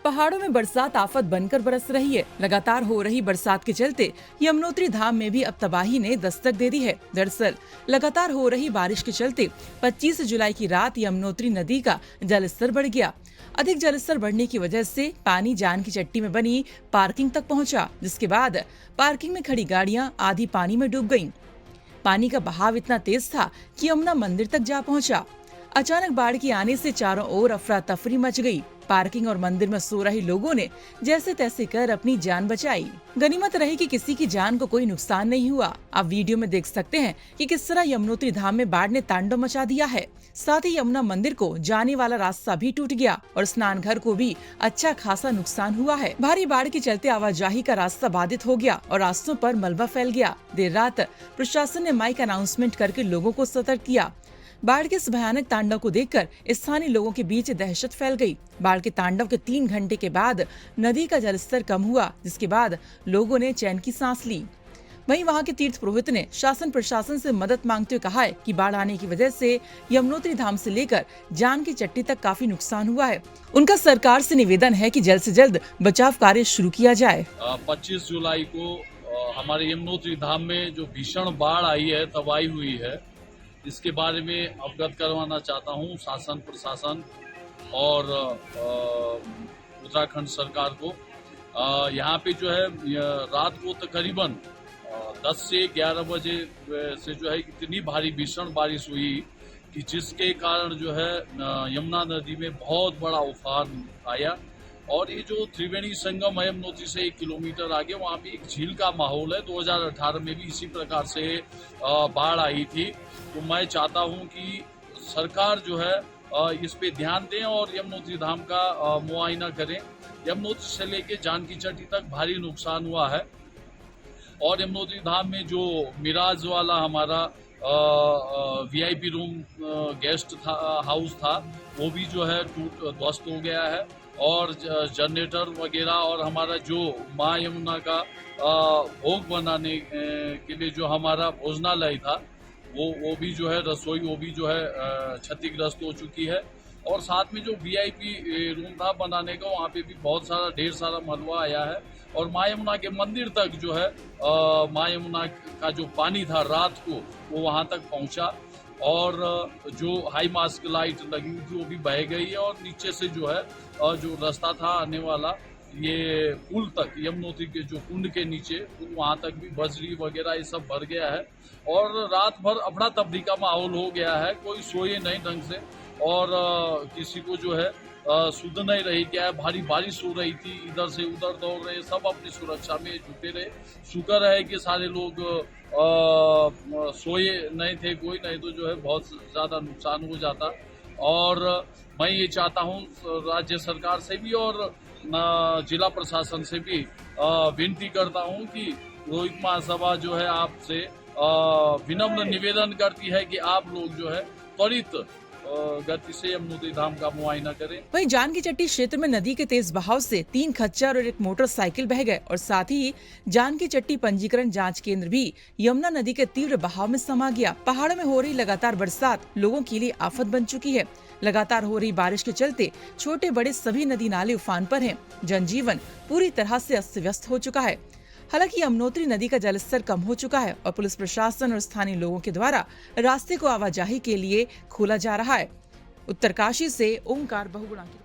पहाड़ों में बरसात आफत बनकर बरस रही है। लगातार हो रही बरसात के चलते यमुनोत्री धाम में भी अब तबाही ने दस्तक दे दी है। दरअसल लगातार हो रही बारिश के चलते 25 जुलाई की रात यमुनोत्री नदी का जलस्तर बढ़ गया। अधिक जलस्तर बढ़ने की वजह से पानी जान की चट्टी में बनी पार्किंग तक पहुंचा, जिसके बाद पार्किंग में खड़ी गाड़ियां आधी पानी में डूब गयीं। पानी का बहाव इतना तेज था कि यमुना मंदिर तक जा पहुंचा। अचानक बाढ़ के आने से चारों ओर अफरा तफरी मच गई। पार्किंग और मंदिर में सो रहे लोगों ने जैसे तैसे कर अपनी जान बचाई। गनीमत रही कि किसी की जान को कोई नुकसान नहीं हुआ। आप वीडियो में देख सकते हैं कि किस तरह यमुनोत्री धाम में बाढ़ ने तांडव मचा दिया है। साथ ही यमुना मंदिर को जाने वाला रास्ता भी टूट गया और स्नान घर को भी अच्छा खासा नुकसान हुआ है। भारी बाढ़ के चलते आवाजाही का रास्ता बाधित हो गया और रास्तों पर मलबा फैल गया। देर रात प्रशासन ने माइक अनाउंसमेंट करके लोगों को सतर्क किया। बाढ़ के इस भयानक तांडव को देखकर स्थानीय लोगों के बीच दहशत फैल गई। बाढ़ के तांडव के 3 घंटे के बाद नदी का जलस्तर कम हुआ, जिसके बाद लोगों ने चैन की सांस ली। वहीं वहां के तीर्थ पुरोहित ने शासन प्रशासन से मदद मांगते हुए कहा है कि बाढ़ आने की वजह से यमुनोत्री धाम से लेकर जान की चट्टी तक काफी नुकसान हुआ है। उनका सरकार से निवेदन है कि जल्द से जल्द बचाव कार्य शुरू किया जाए। 25 जुलाई को हमारे यमुनोत्री धाम में जो भीषण बाढ़ आई है, तबाही हुई है, इसके बारे में अवगत करवाना चाहता हूं शासन प्रशासन और उत्तराखंड सरकार को। यहाँ पे जो है रात को तकरीबन 10 से 11 बजे से जो है इतनी भारी भीषण बारिश हुई कि जिसके कारण जो है यमुना नदी में बहुत बड़ा उफान आया। और ये जो त्रिवेणी संगम है यमुनोत्री से 1 किलोमीटर आगे, वहाँ पे एक झील का माहौल है। 2018 में भी इसी प्रकार से बाढ़ आई थी। तो मैं चाहता हूँ कि सरकार जो है इस पे ध्यान दें और यमुनोत्री धाम का मुआयना करें। यमुनोत्री से लेके जानकी चट्टी तक भारी नुकसान हुआ है और यमुनोत्री धाम में जो मिराज वाला हमारा VIP रूम गेस्ट हाउस था, वो भी जो है ध्वस्त हो गया है। और जनरेटर वगैरह और हमारा जो माँ यमुना का भोग बनाने के लिए जो हमारा भोजनालय था, वो भी जो है रसोई, वो भी जो है क्षतिग्रस्त हो चुकी है। और साथ में जो VIP रूम था बनाने का, वहाँ पे भी ढेर सारा मलबा आया है। और माँ यमुना के मंदिर तक जो है माँ यमुना का जो पानी था रात को, वो वहाँ तक पहुँचा। और जो हाई मास्क लाइट लगी हुई थी वो भी बह गई है। और नीचे से जो है जो रास्ता था आने वाला, ये पुल तक, यमुनोत्री के जो कुंड के नीचे, वहाँ तक भी बजरी वगैरह ये सब भर गया है। और रात भर अफरा तफरी का माहौल हो गया है, कोई सोए नहीं ढंग से और किसी को जो है सुध नहीं रही। क्या है, भारी बारिश हो रही थी, इधर से उधर दौड़ रहे, सब अपनी सुरक्षा में जुटे रहे। शुक्र है कि सारे लोग सोए नहीं थे, कोई नहीं तो जो है बहुत ज्यादा नुकसान हो जाता। और मैं ये चाहता हूँ राज्य सरकार से भी और जिला प्रशासन से भी विनती करता हूँ कि रोहित महासभा जो है आपसे विनम्र निवेदन करती है कि आप लोग जो है त्वरित गति से यमुनोत्री धाम का मुआयना करें। वहीं जानकी चट्टी क्षेत्र में नदी के तेज बहाव से 3 खच्चर और 1 मोटरसाइकिल बह गए और साथ ही जानकी चट्टी पंजीकरण जांच केंद्र भी यमुना नदी के तीव्र बहाव में समा गया। पहाड़ों में हो रही लगातार बरसात लोगों के लिए आफत बन चुकी है। लगातार हो रही बारिश के चलते छोटे बड़े सभी नदी नाले उफान पर हैं। जनजीवन पूरी तरह से अस्त व्यस्त हो चुका है। हालांकि यमुनोत्री नदी का जलस्तर कम हो चुका है और पुलिस प्रशासन और स्थानीय लोगों के द्वारा रास्ते को आवाजाही के लिए खोला जा रहा है। उत्तरकाशी से ओमकार बहुगुणा की